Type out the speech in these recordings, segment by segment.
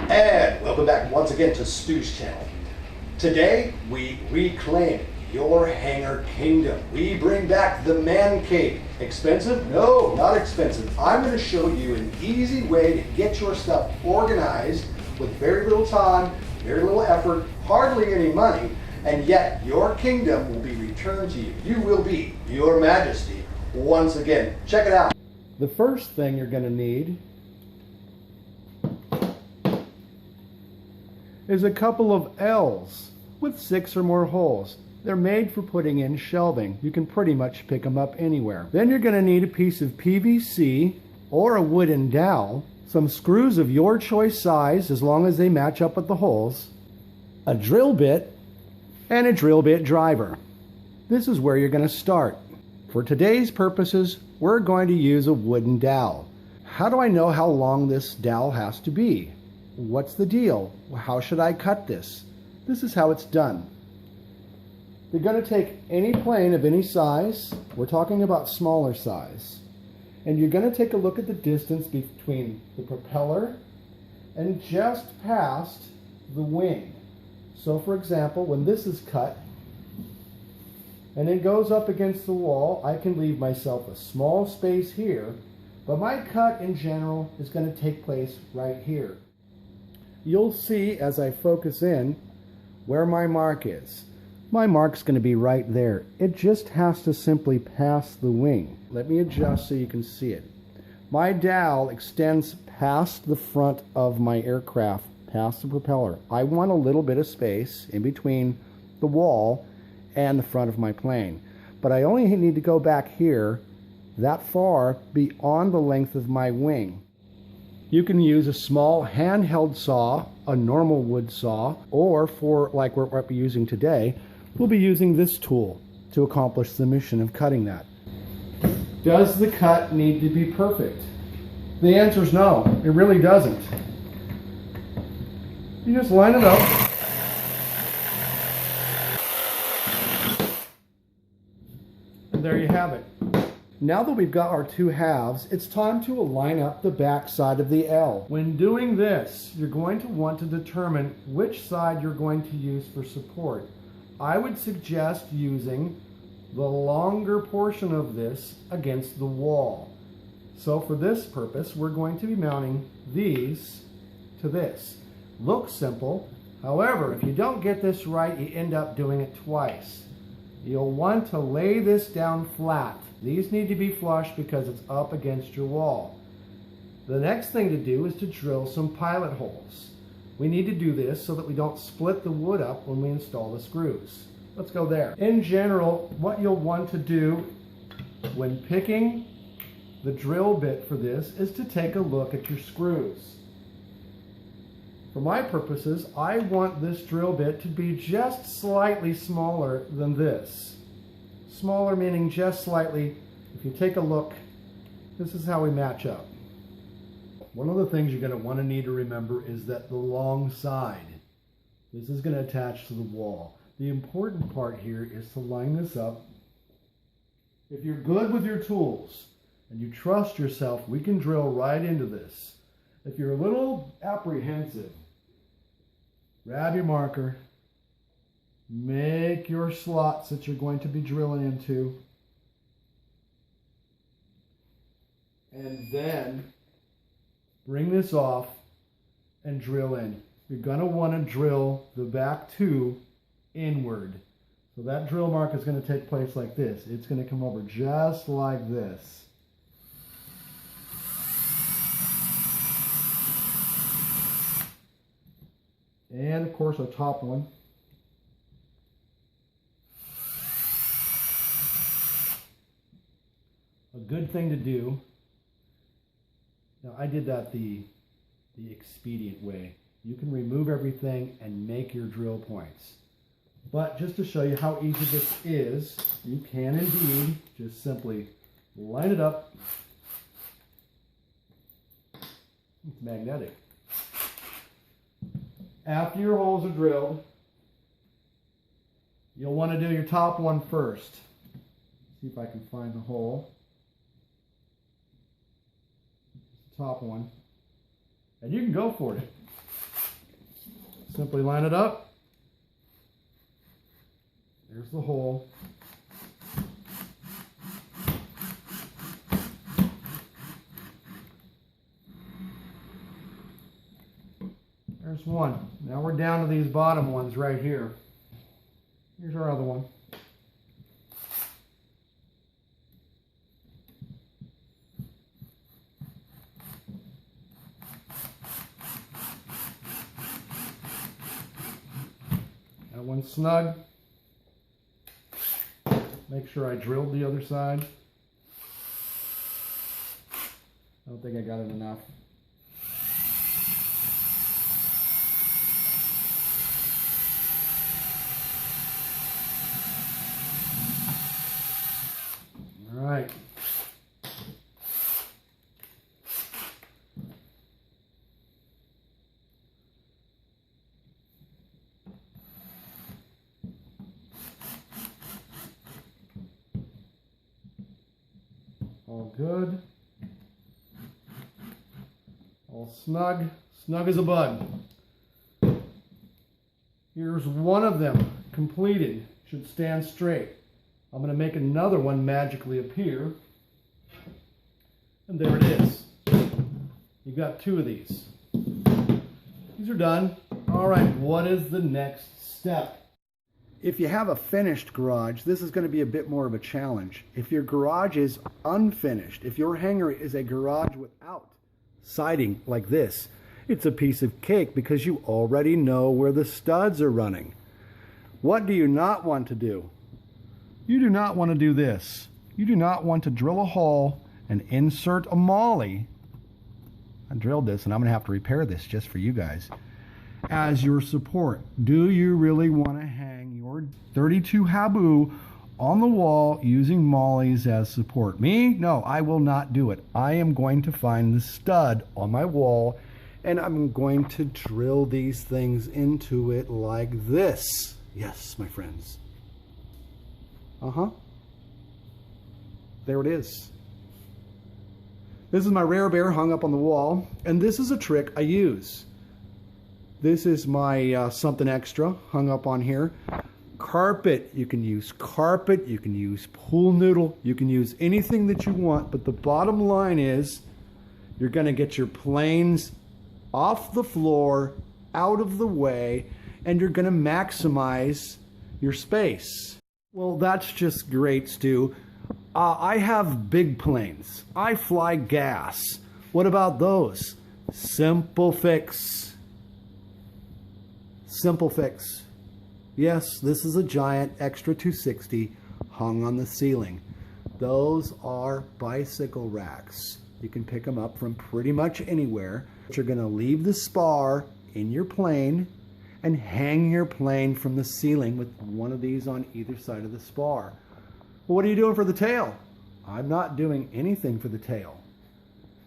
And welcome back once again to Stu's channel. Today we reclaim your hanger kingdom. We bring back the man cave. Expensive? No, not expensive. I'm going to show you an easy way to get your stuff organized with very little time, very little effort, hardly any money, and yet your kingdom will be returned to you. You will be your majesty once again. Check it out. The first thing you're going to need is a couple of L's with 6 or more holes. They're made for putting in shelving. You can pretty much pick them up anywhere. Then you're going to need a piece of PVC or a wooden dowel, some screws of your choice size as long as they match up with the holes, a drill bit, and a drill bit driver. This is where you're going to start. For today's purposes, we're going to use a wooden dowel. How do I know how long this dowel has to be? What's the deal? How should I cut this? This is how it's done. You're going to take any plane of any size, we're talking about smaller size, and you're going to take a look at the distance between the propeller and just past the wing. So for example, when this is cut and it goes up against the wall, I can leave myself a small space here, but my cut in general is going to take place right here. You'll see as I focus in where my mark is. My mark's going to be right there. It just has to simply pass the wing. Let me adjust so you can see it. My dowel extends past the front of my aircraft, past the propeller. I want a little bit of space in between the wall and the front of my plane. But I only need to go back here that far beyond the length of my wing. You can use a small handheld saw, a normal wood saw, or for like what we're using today, we'll be using this tool to accomplish the mission of cutting that. Does the cut need to be perfect? The answer is no, it really doesn't. You just line it up. And there you have it. Now that we've got our two halves, it's time to line up the back side of the L. When doing this, you're going to want to determine which side you're going to use for support. I would suggest using the longer portion of this against the wall. So for this purpose, we're going to be mounting these to this. Looks simple. However, if you don't get this right, you end up doing it twice. You'll want to lay this down flat. These need to be flush because it's up against your wall. The next thing to do is to drill some pilot holes. We need to do this so that we don't split the wood up when we install the screws. Let's go there. In general, what you'll want to do when picking the drill bit for this is to take a look at your screws. For my purposes, I want this drill bit to be just slightly smaller than this. Smaller meaning just slightly. If you take a look, this is how we match up. One of the things you're going to want to need to remember is that the long side, this is going to attach to the wall. The important part here is to line this up. If you're good with your tools and you trust yourself, we can drill right into this. If you're a little apprehensive, grab your marker, make your slots that you're going to be drilling into, and then bring this off and drill in. You're going to want to drill the back two inward. So that drill mark is going to take place like this. It's going to come over just like this. And of course our top one. A good thing to do, now I did that the expedient way. You can remove everything and make your drill points. But just to show you how easy this is, you can indeed just simply line it up. It's magnetic. After your holes are drilled, you'll want to do your top one first. See if I can find the hole. Top one. And you can go for it. Simply line it up. There's the hole. There's one. Now we're down to these bottom ones right here. Here's our other one. That one's snug. Make sure I drilled the other side. I don't think I got it enough. All right. All good. All snug. Snug as a bug. Here's one of them completed. Should stand straight. I'm going to make another one magically appear. And there it is. You've got two of these. These are done. All right, what is the next step? If you have a finished garage, this is going to be a bit more of a challenge. If your garage is unfinished, if your hangar is a garage without siding like this, it's a piece of cake because you already know where the studs are running. What do you not want to do? You do not want to do this. You do not want to drill a hole and insert a molly. I drilled this and I'm going to have to repair this just for you guys. As your support. Do you really want to hang your 32 Habu on the wall using mollies as support? Me? No, I will not do it. I am going to find the stud on my wall and I'm going to drill these things into it like this. Yes, my friends. There it is. This is my rare bear hung up on the wall, and this is a trick I use. This is my something extra hung up on here. Carpet, you can use carpet, you can use pool noodle, you can use anything that you want, but the bottom line is you're going to get your planes off the floor, out of the way, and you're going to maximize your space. Well, that's just great, Stu. I have big planes. I fly gas. What about those? Simple fix. Simple fix. Yes, this is a giant Extra 260 hung on the ceiling. Those are bicycle racks. You can pick them up from pretty much anywhere. You're going to leave the spar in your plane and hang your plane from the ceiling with one of these on either side of the spar. Well, what are you doing for the tail? I'm not doing anything for the tail.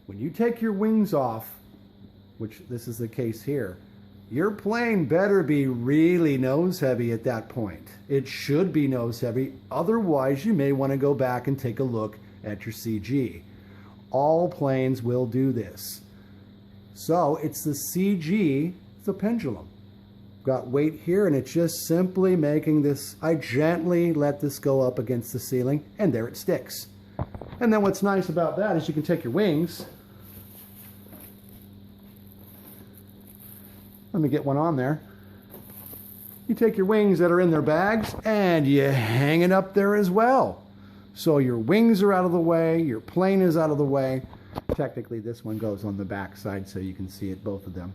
When you take your wings off, which this is the case here, your plane better be really nose heavy at that point. It should be nose heavy. Otherwise, you may want to go back and take a look at your CG. All planes will do this. So it's the CG, it's a pendulum. Got weight here, and it's just simply making this, I gently let this go up against the ceiling, and there it sticks. And then what's nice about that is you can take your wings. Let me get one on there. You take your wings that are in their bags, and you hang it up there as well. So your wings are out of the way, your plane is out of the way. Technically, this one goes on the back side so you can see it, both of them.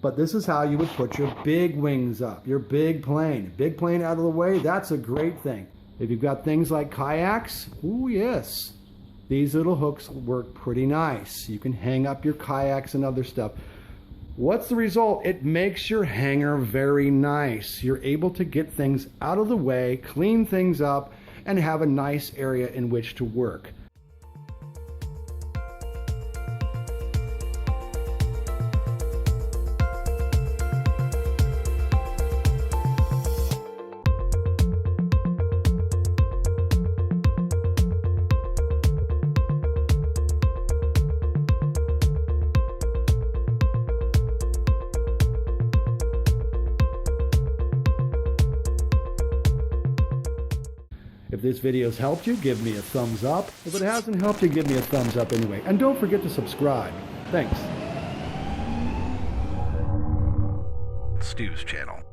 But this is how you would put your big wings up, your big plane. Big plane out of the way, that's a great thing. If you've got things like kayaks, ooh yes, these little hooks work pretty nice. You can hang up your kayaks and other stuff. What's the result? It makes your hangar very nice. You're able to get things out of the way, clean things up, and have a nice area in which to work. If this video's helped you, give me a thumbs up. If it hasn't helped you, give me a thumbs up anyway. And don't forget to subscribe. Thanks. Stu's channel.